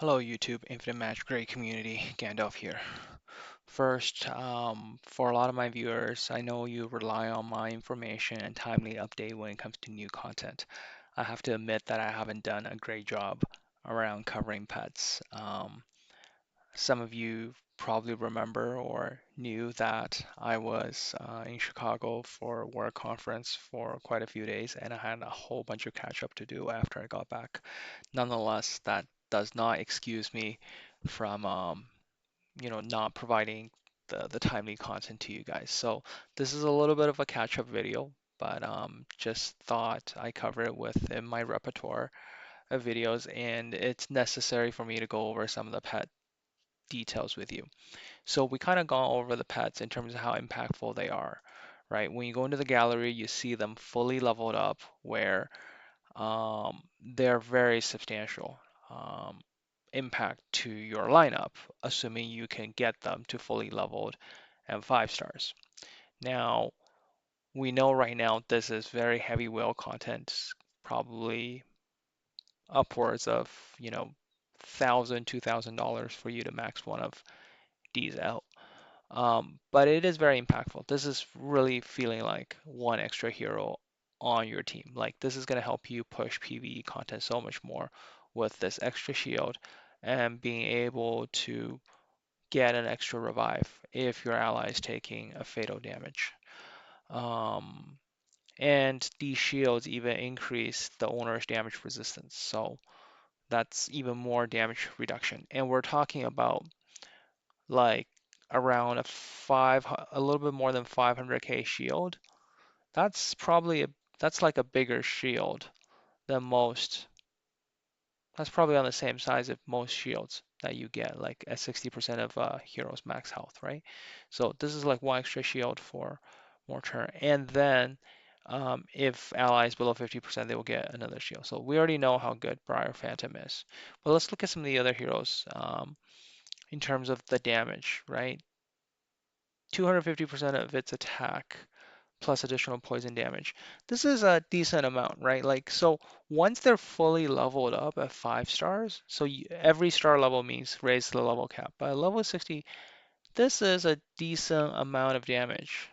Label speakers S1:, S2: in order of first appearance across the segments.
S1: Hello YouTube, Infinite Magicraid community, Gandalf here. First, for a lot of my viewers, I know you rely on my information and timely update when it comes to new content. I have to admit that I haven't done a great job around covering pets. Some of you probably remember or knew that I was in Chicago for a work conference for quite a few days, and I had a whole bunch of catch up to do after I got back. Nonetheless, that does not excuse me from not providing the timely content to you guys. So this is a little bit of a catch-up video, but just thought I cover it within my repertoire of videos, and it's necessary for me to go over some of the pet details with you. So we kind of gone over the pets in terms of how impactful they are, right? When you go into the gallery, you see them fully leveled up where they're very substantial impact to your lineup, assuming you can get them to fully leveled and 5 stars. Now, we know right now this is very heavy whale content, probably upwards of, $1,000, $2,000 for you to max one of these out. But it is very impactful. This is really feeling like one extra hero on your team. Like this is going to help you push PvE content so much more with this extra shield and being able to get an extra revive if your ally is taking a fatal damage. Um, and these shields even increase the owner's damage resistance. So that's even more damage reduction. And we're talking about like around a little bit more than 500k shield. That's probably that's like a bigger shield than most. That's probably on the same size of most shields that you get, like at 60% of heroes max health, right? So this is like one extra shield for more turn. And then if allies below 50%, they will get another shield. So we already know how good Briar Phantom is. But let's look at some of the other heroes in terms of the damage, right? 250% of its attack plus additional poison damage. This is a decent amount, right? Like, so once they're fully leveled up at 5 stars, so every star level means raise the level cap. By level 60, this is a decent amount of damage.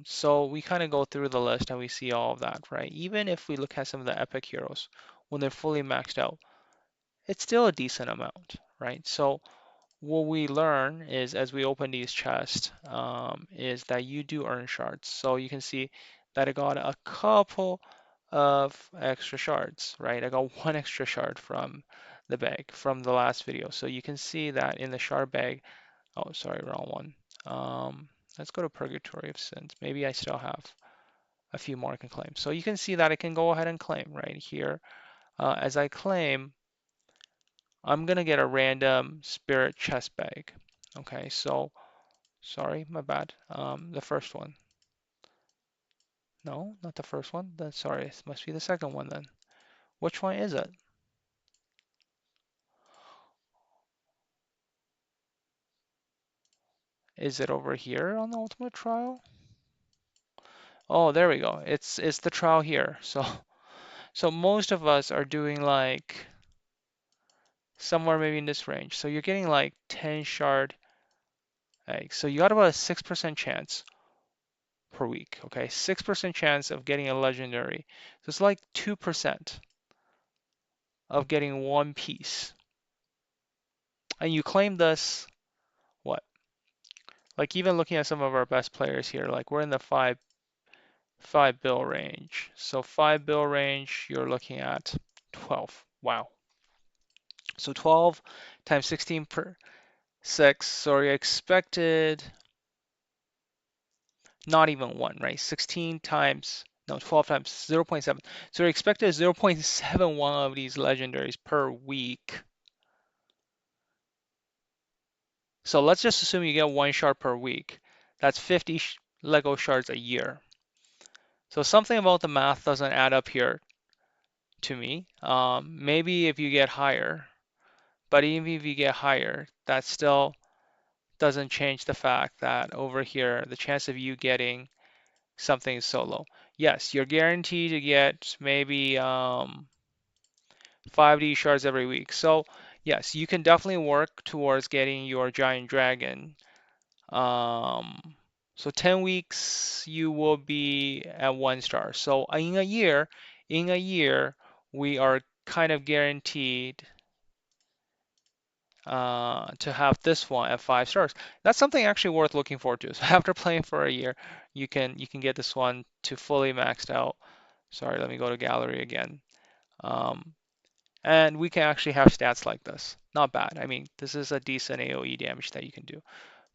S1: So we kind of go through the list and we see all of that, right? Even if we look at some of the epic heroes, when they're fully maxed out, it's still a decent amount, right? So what we learn is as we open these chests is that you do earn shards. So you can see that I got a couple of extra shards, right? I got one extra shard from the bag from the last video. So you can see that in the shard bag. Oh, sorry, wrong one. Let's go to Purgatory of Sins. Maybe I still have a few more I can claim. So you can see that I can go ahead and claim right here. As I claim, I'm gonna get a random spirit chest bag. Okay, so sorry, my bad. The first one. No, not the first one. Sorry, it must be the second one then. Which one is it? Is it over here on the ultimate trial? Oh, there we go. It's the trial here. So most of us are doing like somewhere maybe in this range. So you're getting like 10 shard eggs. So you got about a 6% chance per week. Okay, 6% chance of getting a legendary. So it's like 2% of getting one piece. And you claim this, what? Like even looking at some of our best players here, like we're in the five bill range. So 5 bill range, you're looking at 12. Wow. So 12 times 16 per 6. So your expected, not even one, right? 16 times, no, 12 times 0.7. So your expected is 0.71 of these legendaries per week. So let's just assume you get one shard per week. That's 50 Lego shards a year. So something about the math doesn't add up here to me. Maybe if you get higher, but even if you get higher, that still doesn't change the fact that over here, the chance of you getting something is so low. Yes, you're guaranteed to get maybe 5D shards every week. So Yes, you can definitely work towards getting your giant dragon. Um, so 10 weeks you will be at 1 star. So in a year, we are kind of guaranteed to have this one at 5 stars. That's something actually worth looking forward to. So after playing for a year, you can get this one to fully maxed out. Sorry, let me go to gallery again. Um, and we can actually have stats like this. Not bad. I mean, this is a decent AoE damage that you can do.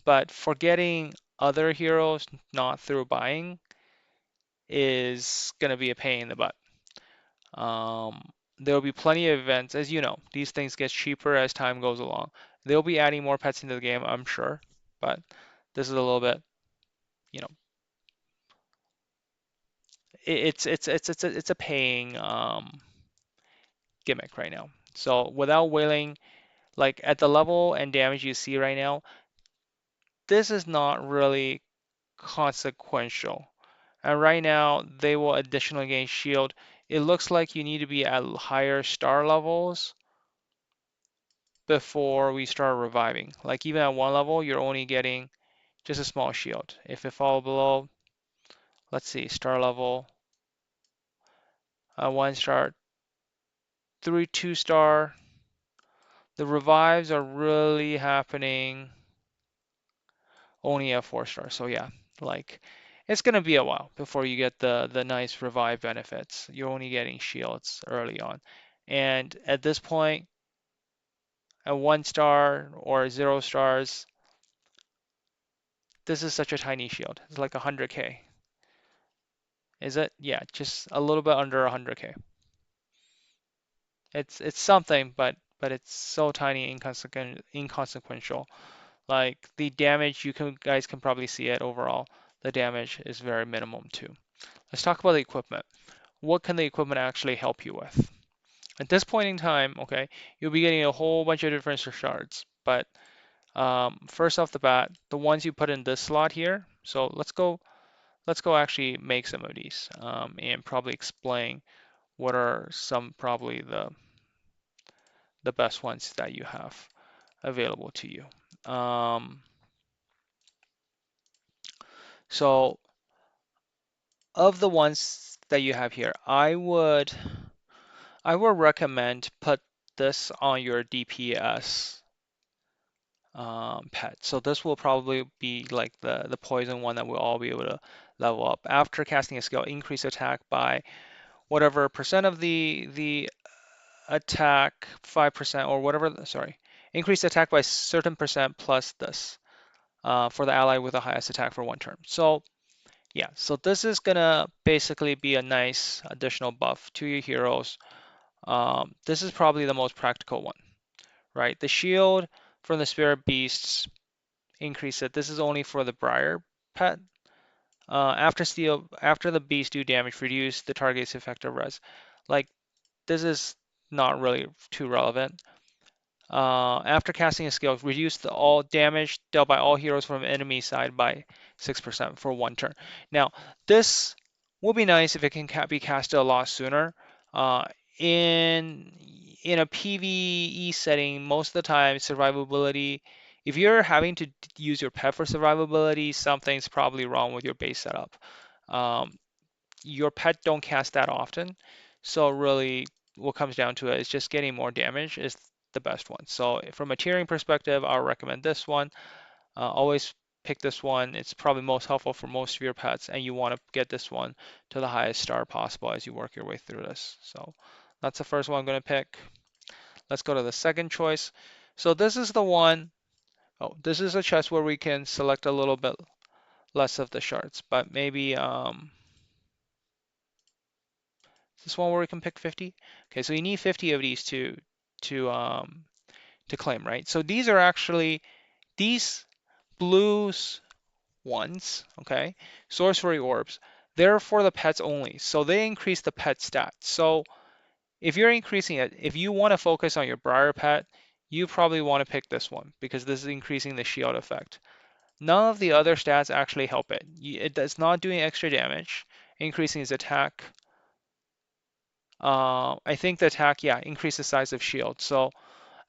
S1: But for getting other heroes not through buying is gonna be a pain in the butt. There will be plenty of events, as you know, these things get cheaper as time goes along. They'll be adding more pets into the game, I'm sure, but this is a little bit, you know, it's a paying gimmick right now. So without whaling, like at the level and damage you see right now, this is not really consequential. And right now, they will additionally gain shield. It looks like you need to be at higher star levels before we start reviving. Like even at 1 level, you're only getting just a small shield. If it fall below, let's see, star level, 1 star, 2 star, the revives are really happening only at 4 stars. So yeah, like it's gonna be a while before you get the nice revive benefits. You're only getting shields early on. And at this point, at 1 star or 0 stars, this is such a tiny shield. It's like 100k. Is it? Yeah, just a little bit under 100k. It's something, but it's so tiny, inconsequential. Like the damage, guys can probably see it overall. The damage is very minimum too. Let's talk about the equipment. What can the equipment actually help you with? At this point in time, okay, you'll be getting a whole bunch of different shards, but first off the bat, the ones you put in this slot here. So let's go actually make some of these and probably explain what are some probably the best ones that you have available to you. So of the ones that you have here, I would recommend put this on your DPS pet. So this will probably be like the poison one that we'll all be able to level up. After casting a skill, increase attack by whatever percent of the attack, 5% or whatever, sorry, increase attack by certain percent plus this for the ally with the highest attack for 1 turn. So yeah, so this is gonna basically be a nice additional buff to your heroes. This is probably the most practical one, right? The shield from the spirit beasts increase it. This is only for the Briar pet. After the beasts do damage, reduce the target's effective res. Like this is not really too relevant. After casting a skill, reduce all damage dealt by all heroes from enemy side by 6% for 1 turn. Now, this will be nice if it can be casted a lot sooner. Uh, in a PvE setting, most of the time, survivability, if you're having to use your pet for survivability, something's probably wrong with your base setup. Um, your pet don't cast that often, so really what comes down to it is just getting more damage is the best one. So from a tiering perspective, I'll recommend this one. Always pick this one. It's probably most helpful for most of your pets, and you want to get this one to the highest star possible as you work your way through this. So that's the first one I'm going to pick. Let's go to the second choice. So this is the one, oh, this is a chest where we can select a little bit less of the shards, but maybe this one where we can pick 50? Okay, so you need 50 of these to um to claim, right? So these are actually these blues ones, okay? Sorcery orbs. They're for the pets only. So they increase the pet stat. So if you're increasing it, if you want to focus on your Briar pet, you probably want to pick this one because this is increasing the shield effect. None of the other stats actually help it. It's not doing extra damage, increasing its attack. I think the attack, yeah, increase the size of shield. So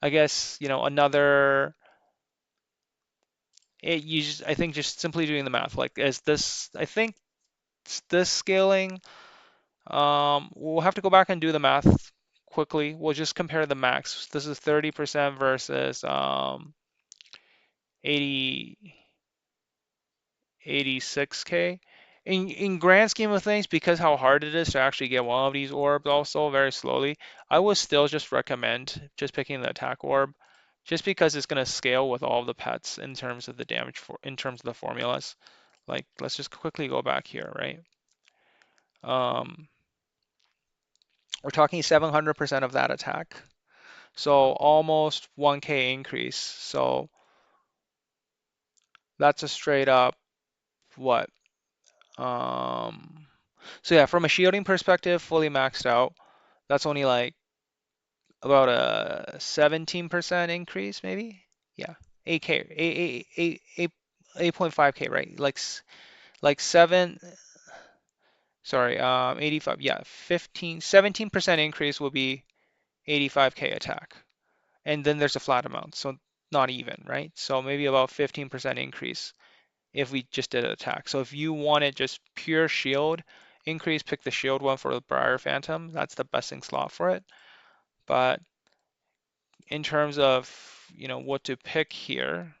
S1: I guess, another I think just simply doing the math, like is this, I think this scaling, we'll have to go back and do the math quickly. We'll just compare the max. This is 30% versus 80 86K. In grand scheme of things, because how hard it is to actually get one of these orbs also very slowly, I would still just recommend just picking the attack orb, just because it's going to scale with all of the pets in terms of the damage in terms of the formulas. Like, let's just quickly go back here, right? Um, we're talking 700% of that attack. So almost 1K increase. So that's a straight up what? Um, so yeah, from a shielding perspective, fully maxed out. That's only like about a 17% increase, maybe. Yeah, 8K, 8.5K, right? Like seven. Sorry, 85. Yeah, 17% increase will be 85K attack, and then there's a flat amount, so not even, right? So maybe about 15% increase if we just did an attack. So if you wanted just pure shield increase, pick the shield one for the Briar Phantom. That's the best thing slot for it. But in terms of, what to pick here,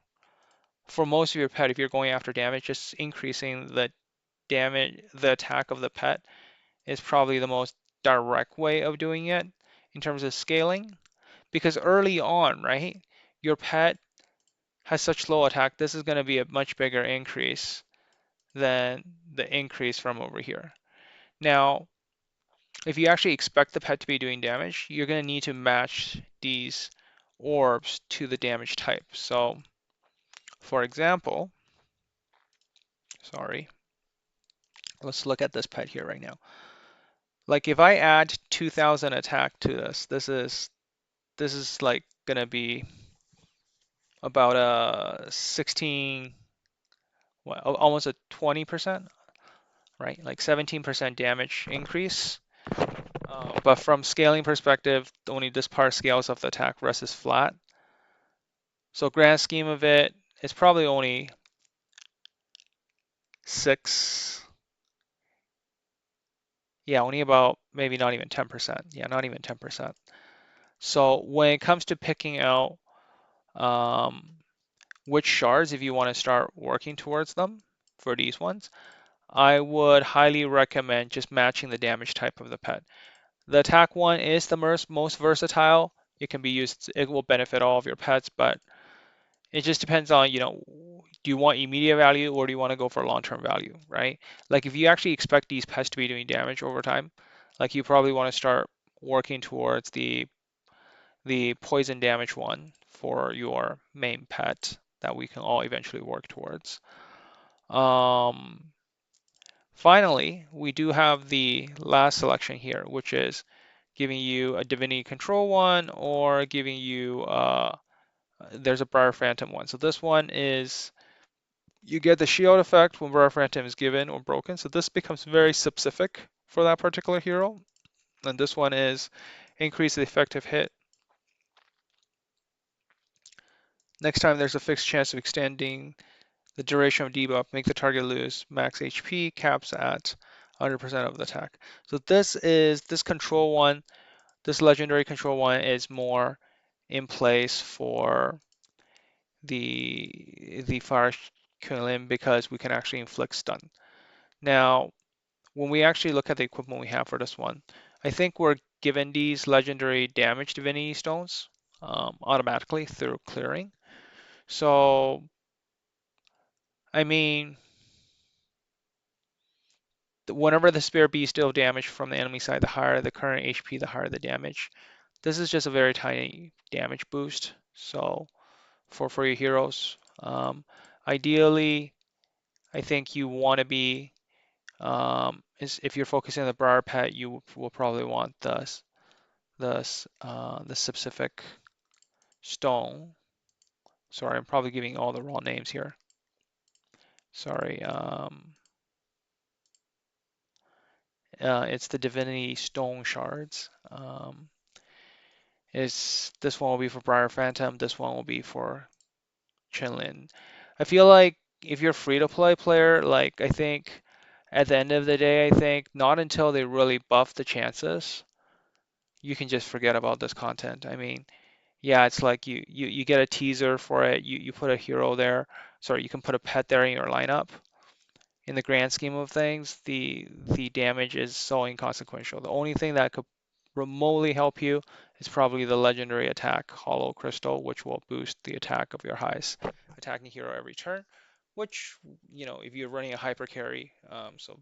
S1: for most of your pet, if you're going after damage, just increasing the attack of the pet is probably the most direct way of doing it in terms of scaling. Because early on, right, your pet has such low attack, this is going to be a much bigger increase than the increase from over here. Now, if you actually expect the pet to be doing damage, you're going to need to match these orbs to the damage type. So, for example, sorry, let's look at this pet here right now. Like if I add 2000 attack to this is like going to be about a 16, almost a 20%, right? Like 17% damage increase. But from scaling perspective, only this part scales of the attack, rest is flat. So grand scheme of it, it's probably only 6, yeah, only about maybe not even 10%. Yeah, not even 10%. So when it comes to picking out um, which shards, if you want to start working towards them for these ones, I would highly recommend just matching the damage type of the pet. The attack one is the most versatile. It can be used, it will benefit all of your pets, but it just depends on, do you want immediate value or do you want to go for long-term value, right? Like if you actually expect these pests to be doing damage over time, like you probably want to start working towards the poison damage one for your main pet that we can all eventually work towards. Um, Finally, we do have the last selection here, which is giving you a Divinity Control one or giving you there's a Briar Phantom one. So this one is you get the shield effect when Briar Phantom is given or broken. So this becomes very specific for that particular hero. And this one is increase the effective hit. Next time there's a fixed chance of extending the duration of debuff, make the target lose max HP, caps at 100% of the attack. So this control one, this legendary control one is more in place for the Fire Killing because we can actually inflict stun. Now, when we actually look at the equipment we have for this one, I think we're given these legendary damage divinity stones automatically through clearing. So, I mean, whenever the Spirit Beast deal damage from the enemy side, the higher the current HP, the higher the damage. This is just a very tiny damage boost. So, for your heroes, ideally, I think you want to be if you're focusing on the Briar Pet, you will probably want the specific stone. Sorry, I'm probably giving all the wrong names here. Sorry. It's the Divinity Stone Shards. Is this one will be for Briar Phantom, this one will be for Chinlin. I feel like if you're free to play player, like I think at the end of the day, I think not until they really buff the chances, you can just forget about this content. I mean, yeah, it's like you get a teaser for it, you put a hero there, sorry, you can put a pet there in your lineup. In the grand scheme of things, the damage is so inconsequential. The only thing that could remotely help you is probably the legendary attack, Hollow Crystal, which will boost the attack of your highest attacking hero every turn. Which, if you're running a hyper carry, so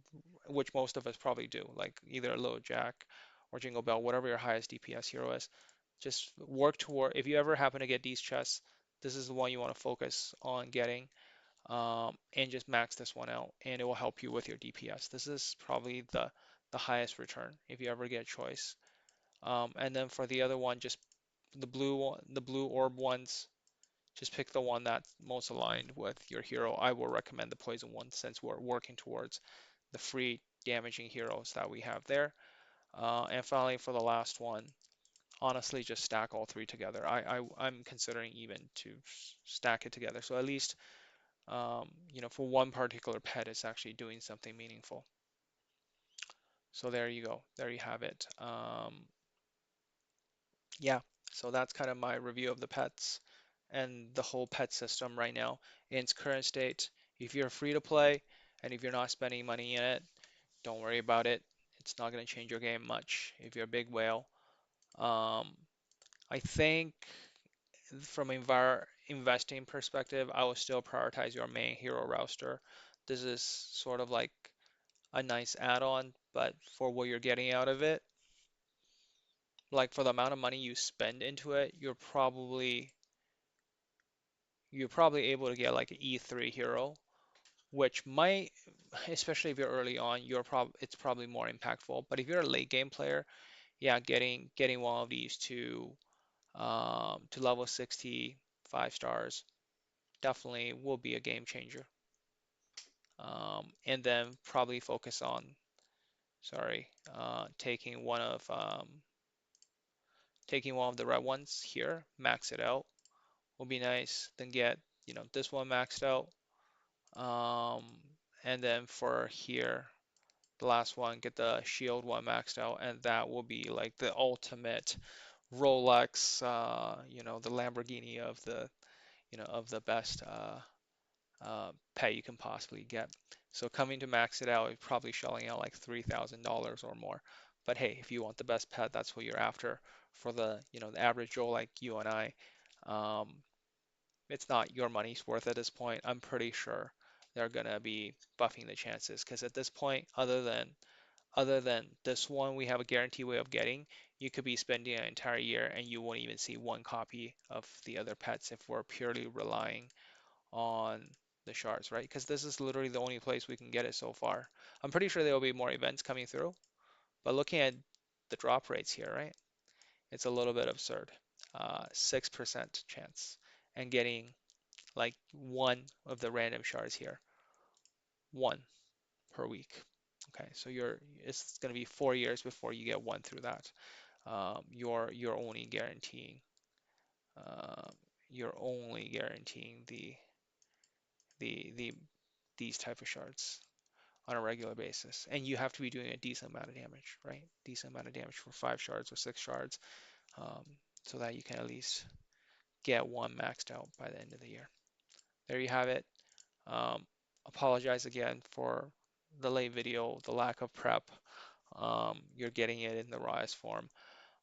S1: which most of us probably do, like either a Low Jack or Jingle Bell, whatever your highest DPS hero is, just work toward. If you ever happen to get these chests, this is the one you want to focus on getting, and just max this one out, and it will help you with your DPS. This is probably the highest return if you ever get a choice. And then for the other one, just the blue orb ones, just pick the one that's most aligned with your hero. I will recommend the poison one since we're working towards the free damaging heroes that we have there. And finally, for the last one, honestly, just stack all three together. I'm considering even to stack it together. So at least for one particular pet, it's actually doing something meaningful. So there you go. There you have it. Yeah, so that's kind of my review of the pets and the whole pet system right now in its current state. If you're free to play and if you're not spending money in it, don't worry about it. It's not going to change your game much. If you're a big whale, um, I think from investing perspective, I will still prioritize your main hero roster. This is sort of like a nice add-on, but for what you're getting out of it, like for the amount of money you spend into it, you're probably able to get like an E3 hero, which might, especially if you're early on, it's probably more impactful. But if you're a late game player, yeah, getting one of these to level 60, 5 stars definitely will be a game changer. And then probably focus on, sorry, taking one of the red ones here, max it out will be nice. Then get, this one maxed out. Um, and then for here, the last one, get the shield one maxed out, and that will be like the ultimate Rolex, the Lamborghini of the best pet you can possibly get. So coming to max it out, you're probably shelling out like $3,000 or more. But hey, if you want the best pet, that's what you're after. For the average Joe like you and I, um, it's not your money's worth at this point. I'm pretty sure they're gonna be buffing the chances because at this point, other than this one, we have a guarantee way of getting. You could be spending an entire year and you won't even see one copy of the other pets if we're purely relying on the shards, right? Because this is literally the only place we can get it so far. I'm pretty sure there will be more events coming through, but looking at the drop rates here, right? It's a little bit absurd. 6% chance and getting like one of the random shards here, one per week. Okay, so it's going to be 4 years before you get one through that. You're only guaranteeing um, the these type of shards on a regular basis, and you have to be doing a decent amount of damage, right? Decent amount of damage for 5 shards or 6 shards, um, so that you can at least get one maxed out by the end of the year. There you have it. Um, Apologize again for the late video, the lack of prep. You're getting it in the rawest form.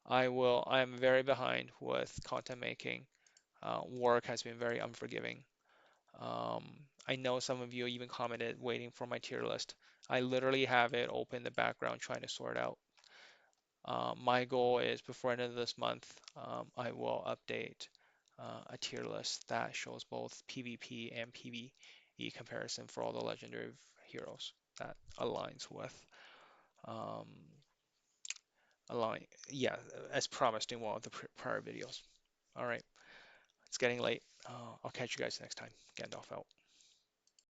S1: I am very behind with content making. Work has been very unforgiving. Um, I know some of you even commented waiting for my tier list. I literally have it open in the background trying to sort out. My goal is before end of this month, I will update a tier list that shows both PvP and PvE comparison for all the legendary heroes that aligns with um, yeah, as promised in one of the prior videos. All right, it's getting late. I'll catch you guys next time. Gandalf out.